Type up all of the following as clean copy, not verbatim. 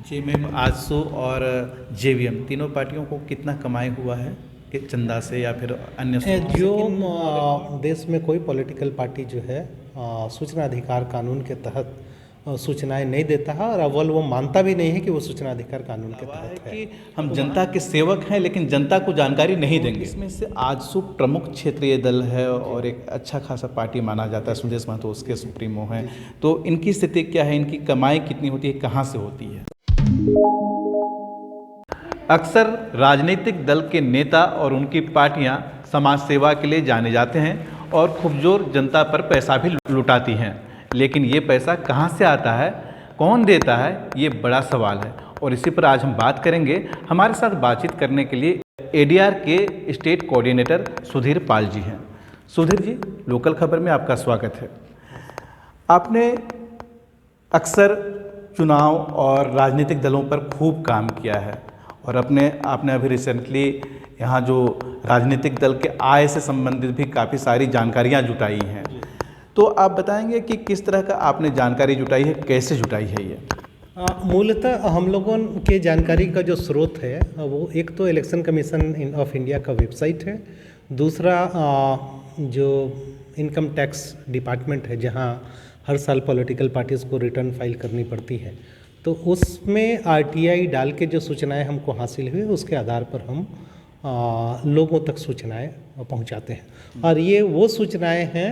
JMM, AJSU और JVM तीनों पार्टियों को कितना कमाई हुआ है कि चंदा से या फिर अन्य स्रोत से? देश में कोई पॉलिटिकल पार्टी जो है सूचना अधिकार कानून के तहत सूचनाएं नहीं देता है, और अव्वल वो मानता भी नहीं है कि वो सूचना अधिकार कानून के तहत है कि हम जनता के सेवक हैं लेकिन जनता को जानकारी नहीं देंगे। इसमें से आजसू प्रमुख क्षेत्रीय दल है और एक अच्छा खासा पार्टी माना जाता है, सुदेश महतो उसके सुप्रीमो हैं। तो इनकी स्थिति क्या है, इनकी कमाई कितनी होती है, कहाँ से होती है? अक्सर राजनीतिक दल के नेता और उनकी पार्टियां समाज सेवा के लिए जाने जाते हैं और खूबजोर जनता पर पैसा भी लुटाती हैं, लेकिन ये पैसा कहाँ से आता है, कौन देता है, ये बड़ा सवाल है। और इसी पर आज हम बात करेंगे। हमारे साथ बातचीत करने के लिए एडीआर के स्टेट कोऑर्डिनेटर सुधीर पाल जी हैं। सुधीर जी, लोकल खबर में आपका स्वागत है। आपने अक्सर चुनाव और राजनीतिक दलों पर खूब काम किया है और आपने अभी रिसेंटली यहाँ जो राजनीतिक दल के आय से संबंधित भी काफ़ी सारी जानकारियाँ जुटाई हैं। तो आप बताएंगे कि किस तरह का आपने जानकारी जुटाई है, कैसे जुटाई है ये? मूलतः हम लोगों के जानकारी का जो स्रोत है वो एक तो इलेक्शन कमीशन ऑफ इंडिया का वेबसाइट है, दूसरा जो इनकम टैक्स डिपार्टमेंट है जहाँ हर साल पॉलिटिकल पार्टीज़ को रिटर्न फाइल करनी पड़ती है, तो उसमें आरटीआई डाल के जो सूचनाएं हमको हासिल हुई उसके आधार पर हम लोगों तक सूचनाएं पहुंचाते हैं। और ये वो सूचनाएं हैं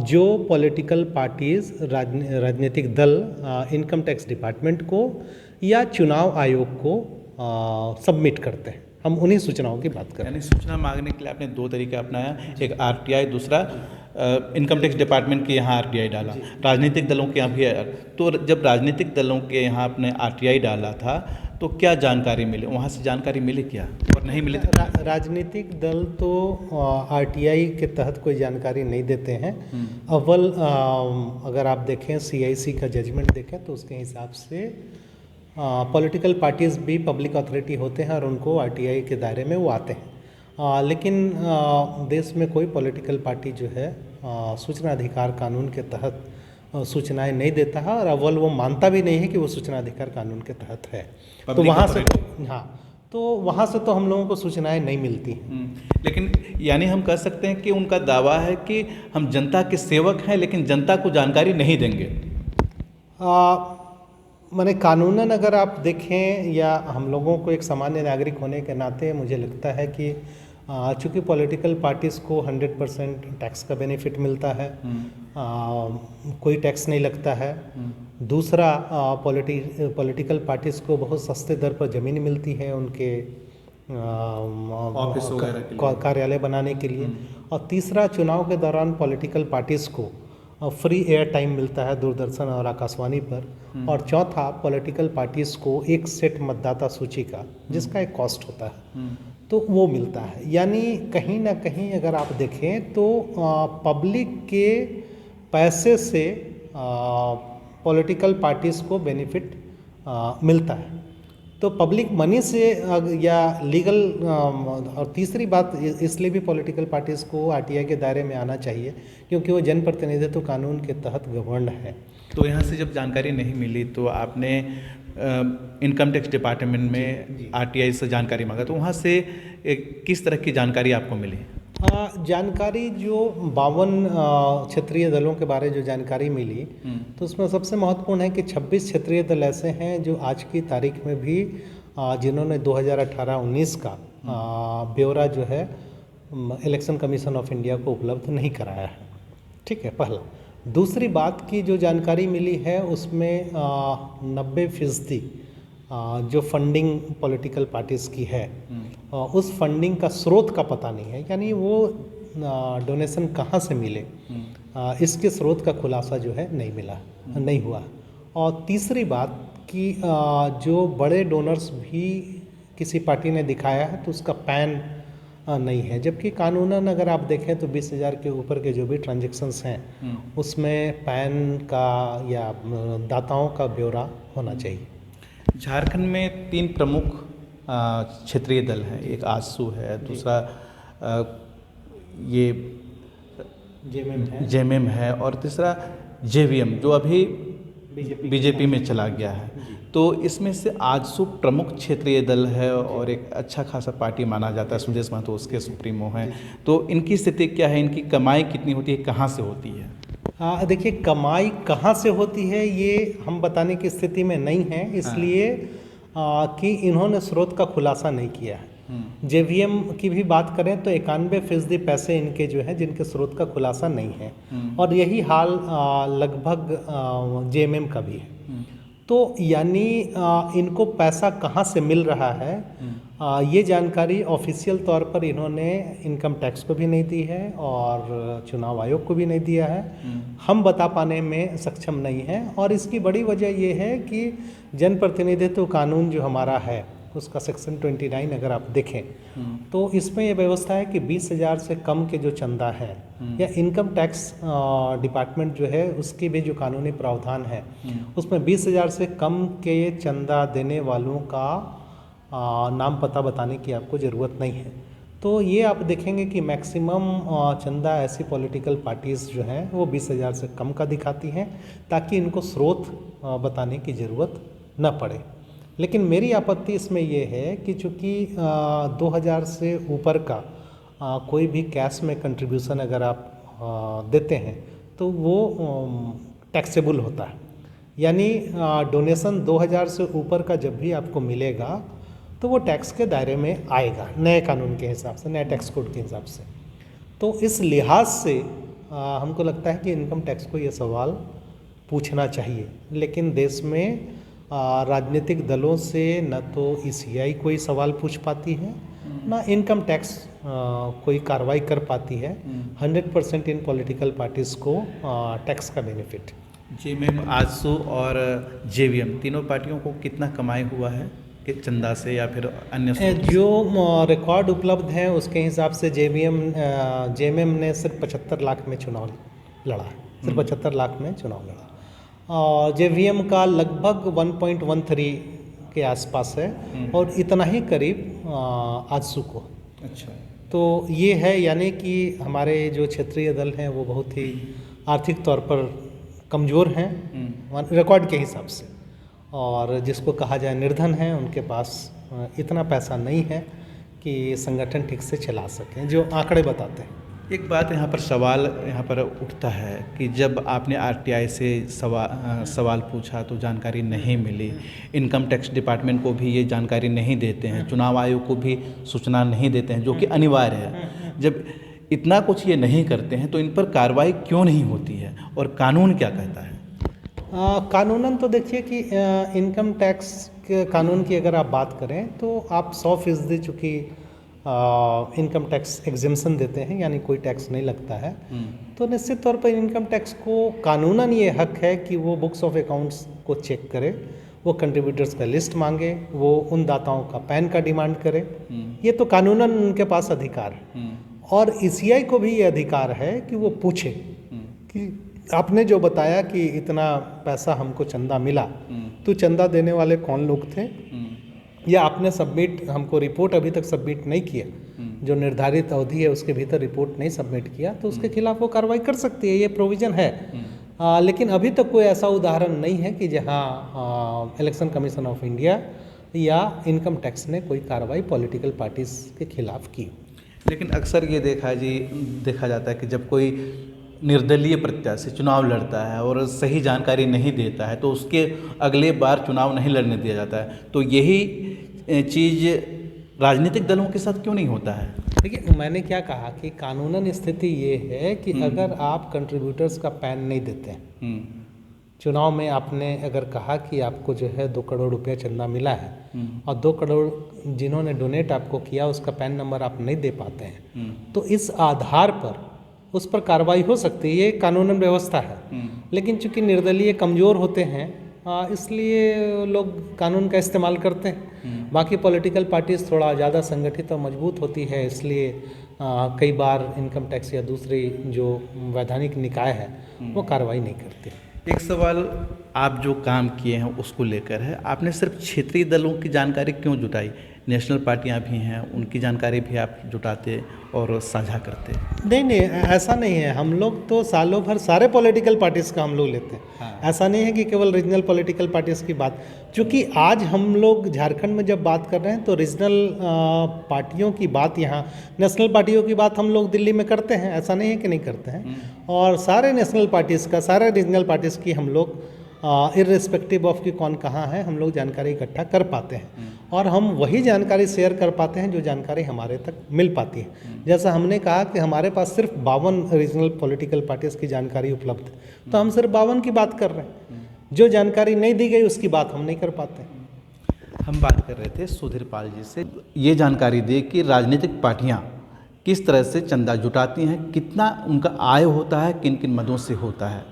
जो पॉलिटिकल पार्टीज़, राजनीतिक दल इनकम टैक्स डिपार्टमेंट को या चुनाव आयोग को सबमिट करते हैं। हम उन्हीं सूचनाओं की बात करें। यानी सूचना मांगने के लिए आपने दो तरीका अपनाया, एक आरटीआई, दूसरा इनकम टैक्स डिपार्टमेंट के यहाँ आरटीआई डाला, राजनीतिक दलों के यहाँ भी। तो जब राजनीतिक दलों के यहाँ आपने आरटीआई डाला था तो क्या जानकारी मिली, वहाँ से जानकारी मिली क्या और नहीं मिली? राजनीतिक दल तो आरटीआई के तहत कोई जानकारी नहीं देते हैं। अव्वल अगर आप देखें सीआईसी का जजमेंट देखें तो उसके हिसाब से पॉलिटिकल पार्टीज़ भी पब्लिक अथॉरिटी होते हैं और उनको आरटीआई के दायरे में वो आते हैं। लेकिन देश में कोई पॉलिटिकल पार्टी जो है सूचना अधिकार कानून के तहत सूचनाएं नहीं देता है, और अव्वल वो मानता भी नहीं है कि वो सूचना अधिकार कानून के तहत है। तो वहाँ से वहाँ से तो हम लोगों को सूचनाएं नहीं मिलती हैं। लेकिन यानी हम कह सकते हैं कि उनका दावा है कि हम जनता के सेवक हैं लेकिन जनता को जानकारी नहीं देंगे। माने कानूनन अगर आप देखें या हम लोगों को एक सामान्य नागरिक होने के नाते मुझे लगता है कि चूँकि पॉलिटिकल पार्टीज़ को 100% टैक्स का बेनिफिट मिलता है, कोई टैक्स नहीं लगता है। दूसरा, पॉलिटिकल पार्टीज़ को बहुत सस्ते दर पर ज़मीन मिलती है उनके ऑफिस वगैरह कार्यालय बनाने के लिए। और तीसरा, चुनाव के दौरान पॉलिटिकल पार्टीज़ को फ्री एयर टाइम मिलता है दूरदर्शन और आकाशवाणी पर। और चौथा, पॉलिटिकल पार्टीज़ को एक सेट मतदाता सूची का जिसका एक कॉस्ट होता है तो वो मिलता है। यानी कहीं ना कहीं अगर आप देखें तो पब्लिक के पैसे से पॉलिटिकल पार्टीज़ को बेनिफिट मिलता है, तो पब्लिक मनी से या लीगल। और तीसरी बात, इसलिए भी पॉलिटिकल पार्टीज़ को आरटीआई के दायरे में आना चाहिए क्योंकि वो जनप्रतिनिधित्व कानून के तहत गवर्नड है। तो यहाँ से जब जानकारी नहीं मिली तो आपने इनकम टैक्स डिपार्टमेंट में आरटीआई से जानकारी मांगा, तो वहाँ से किस तरह की जानकारी आपको मिली? जानकारी जो 52 क्षेत्रीय दलों के बारे जो जानकारी मिली तो उसमें सबसे महत्वपूर्ण है कि 26 क्षेत्रीय दल ऐसे हैं जो आज की तारीख में भी जिन्होंने 2018-19 का ब्यौरा जो है इलेक्शन कमीशन ऑफ इंडिया को उपलब्ध नहीं कराया है। ठीक है, पहला। दूसरी बात की जो जानकारी मिली है उसमें 90% जो फंडिंग पॉलिटिकल पार्टीज़ की है उस फंडिंग का स्रोत का पता नहीं है, यानी वो डोनेशन कहाँ से मिले इसके स्रोत का खुलासा जो है नहीं हुआ। और तीसरी बात कि जो बड़े डोनर्स भी किसी पार्टी ने दिखाया है तो उसका पैन नहीं है, जबकि कानूनन अगर आप देखें तो 20,000 के ऊपर के जो भी ट्रांजैक्शंस हैं उसमें पैन का या दाताओं का ब्यौरा होना चाहिए। झारखंड में 3 प्रमुख क्षेत्रीय दल हैं, एक आजसू है, दूसरा ये जेएमएम है और तीसरा जेवीएम, जो अभी बीजेपी में चला गया है। तो इसमें से आजसू प्रमुख क्षेत्रीय दल है और एक अच्छा खासा पार्टी माना जाता है, सुदेश महतो उसके सुप्रीमो हैं। तो इनकी स्थिति क्या है, इनकी कमाई कितनी होती है, कहाँ से होती है? देखिए, कमाई कहाँ से होती है ये हम बताने की स्थिति में नहीं है, इसलिए कि इन्होंने स्रोत का खुलासा नहीं किया है। जेवीएम की भी बात करें तो 91% पैसे इनके जो हैं जिनके स्रोत का खुलासा नहीं है, और यही हाल लगभग जेएमएम का भी है। तो यानी इनको पैसा कहाँ से मिल रहा है, ये जानकारी ऑफिशियल तौर पर इन्होंने इनकम टैक्स को भी नहीं दी है और चुनाव आयोग को भी नहीं दिया है। हम बता पाने में सक्षम नहीं हैं, और इसकी बड़ी वजह ये है कि जनप्रतिनिधित्व कानून जो हमारा है उसका सेक्शन 29 अगर आप देखें तो इसमें ये व्यवस्था है कि 20,000 से कम के जो चंदा है या इनकम टैक्स डिपार्टमेंट जो है उसकी भी जो कानूनी प्रावधान है उसमें 20,000 से कम के चंदा देने वालों का नाम पता बताने की आपको ज़रूरत नहीं है। तो ये आप देखेंगे कि मैक्सिमम चंदा ऐसी पॉलिटिकल पार्टीज़ जो हैं वो 20,000 से कम का दिखाती हैं ताकि इनको स्रोत बताने की ज़रूरत न पड़े। लेकिन मेरी आपत्ति इसमें ये है कि चूँकि 2,000 से ऊपर का कोई भी कैश में कंट्रीब्यूशन अगर आप देते हैं तो वो टैक्सेबल होता है। यानी डोनेशन 2,000 से ऊपर का जब भी आपको मिलेगा तो वो टैक्स के दायरे में आएगा नए कानून के हिसाब से, नए टैक्स कोड के हिसाब से। तो इस लिहाज से हमको लगता है कि इनकम टैक्स को ये सवाल पूछना चाहिए। लेकिन देश में राजनीतिक दलों से न तो ईसीआई कोई सवाल पूछ पाती है ना इनकम टैक्स कोई कार्रवाई कर पाती है। 100% इन पॉलिटिकल पार्टीज़ को टैक्स का बेनिफिट। जेएमएम, आजसू और जेवीएम तीनों पार्टियों को कितना कमाई हुआ है कि चंदा से या फिर अन्य स्रोत से? जो रिकॉर्ड उपलब्ध है उसके हिसाब से जेएमएम ने सिर्फ 75 लाख में चुनाव लड़ा है, सिर्फ 75 लाख में चुनाव लड़ा। और जेवीएम का लगभग 1.13 के आसपास है और इतना ही करीब आजसू को। अच्छा, तो ये है, यानी कि हमारे जो क्षेत्रीय दल हैं वो बहुत ही आर्थिक तौर पर कमज़ोर हैं रिकॉर्ड के हिसाब से, और जिसको कहा जाए निर्धन हैं, उनके पास इतना पैसा नहीं है कि संगठन ठीक से चला सकें, जो आंकड़े बताते हैं। एक बात यहाँ पर सवाल उठता है कि जब आपने आरटीआई से सवाल पूछा तो जानकारी नहीं मिली, इनकम टैक्स डिपार्टमेंट को भी ये जानकारी नहीं देते हैं, चुनाव आयोग को भी सूचना नहीं देते हैं, जो कि अनिवार्य है। जब इतना कुछ ये नहीं करते हैं तो इन पर कार्रवाई क्यों नहीं होती है और कानून क्या कहता है? कानूनन तो देखिए कि इनकम टैक्स के कानून की अगर आप बात करें तो आप 100% चूँकि इनकम टैक्स एग्जेम्पशन देते हैं, यानी कोई टैक्स नहीं लगता है, तो निश्चित तौर पर इनकम टैक्स को कानूनन ये हक है कि वो बुक्स ऑफ अकाउंट्स को चेक करे, वो कंट्रीब्यूटर्स का लिस्ट मांगे, वो उन दाताओं का पैन का डिमांड करे। ये तो कानूनन उनके पास अधिकार है। और ईसीआई को भी ये अधिकार है कि वो पूछे कि आपने जो बताया कि इतना पैसा हमको चंदा मिला, तो चंदा देने वाले कौन लोग थे, या आपने सबमिट, हमको रिपोर्ट अभी तक सबमिट नहीं किया, जो निर्धारित अवधि है उसके भीतर रिपोर्ट नहीं सबमिट किया, तो उसके खिलाफ वो कार्रवाई कर सकती है, ये प्रोविज़न है। लेकिन अभी तक कोई ऐसा उदाहरण नहीं है कि जहां इलेक्शन कमीशन ऑफ इंडिया या इनकम टैक्स ने कोई कार्रवाई पॉलिटिकल पार्टीज़ के खिलाफ की। लेकिन अक्सर ये देखा जाता है कि जब कोई निर्दलीय प्रत्याशी चुनाव लड़ता है और सही जानकारी नहीं देता है तो उसके अगले बार चुनाव नहीं लड़ने दिया जाता है। तो यही चीज़ राजनीतिक दलों के साथ क्यों नहीं होता है? देखिए, मैंने क्या कहा कि कानूनन स्थिति ये है कि अगर आप कंट्रीब्यूटर्स का पैन नहीं देते हैं, चुनाव में आपने अगर कहा कि आपको जो है 2 करोड़ रुपया चंदा मिला है और 2 करोड़ जिन्होंने डोनेट आपको किया उसका पैन नंबर आप नहीं दे पाते हैं, तो इस आधार पर उस पर कार्रवाई हो सकती है, ये कानूनन व्यवस्था है। लेकिन चूंकि निर्दलीय कमज़ोर होते हैं इसलिए लोग कानून का इस्तेमाल करते हैं। बाकी पॉलिटिकल पार्टीज़ थोड़ा ज़्यादा संगठित और मजबूत होती है, इसलिए कई बार इनकम टैक्स या दूसरी जो वैधानिक निकाय है वो कार्रवाई नहीं करती। एक सवाल आप जो काम किए हैं उसको लेकर है, आपने सिर्फ क्षेत्रीय दलों की जानकारी क्यों जुटाई, नेशनल पार्टियां भी हैं, उनकी जानकारी भी आप जुटाते और साझा करते? नहीं नहीं, ऐसा नहीं है। हम लोग तो सालों भर सारे पॉलिटिकल पार्टीज़ का हम लोग लेते हैं। हाँ। ऐसा नहीं है कि केवल रीजनल पॉलिटिकल पार्टीज़ की बात, क्योंकि आज हम लोग झारखंड में जब बात कर रहे हैं तो रीजनल पार्टियों की बात यहाँ, नेशनल पार्टियों की बात हम लोग दिल्ली में करते हैं, ऐसा नहीं है कि नहीं करते हैं। और सारे नेशनल पार्टीज़ का, सारे रीजनल पार्टीज़ की हम लोग इर्रेस्पेक्टिव ऑफ कि कौन कहाँ है, हम लोग जानकारी इकट्ठा कर पाते हैं और हम वही जानकारी शेयर कर पाते हैं जो जानकारी हमारे तक मिल पाती है। जैसा हमने कहा कि हमारे पास सिर्फ 52 रीजनल पॉलिटिकल पार्टीज़ की जानकारी उपलब्ध है, तो हम सिर्फ 52 की बात कर रहे हैं। जो जानकारी नहीं दी गई उसकी बात हम नहीं कर पाते। हम बात कर रहे थे सुधीर पाल जी से, ये जानकारी दे कि राजनीतिक पार्टियां किस तरह से चंदा जुटाती हैं, कितना उनका आय होता है, किन किन मदों से होता है।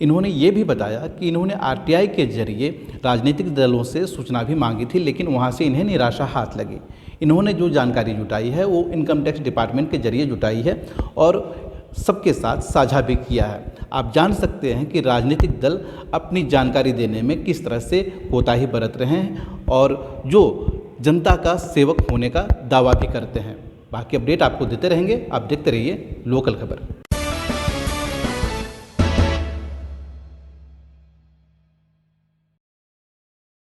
इन्होंने ये भी बताया कि इन्होंने आरटीआई के जरिए राजनीतिक दलों से सूचना भी मांगी थी, लेकिन वहाँ से इन्हें निराशा हाथ लगी। इन्होंने जो जानकारी जुटाई है वो इनकम टैक्स डिपार्टमेंट के जरिए जुटाई है और सबके साथ साझा भी किया है। आप जान सकते हैं कि राजनीतिक दल अपनी जानकारी देने में किस तरह से कोताही बरत रहे हैं और जो जनता का सेवक होने का दावा भी करते हैं। बाकी अपडेट आपको देते रहेंगे, आप देखते रहिए लोकल खबर।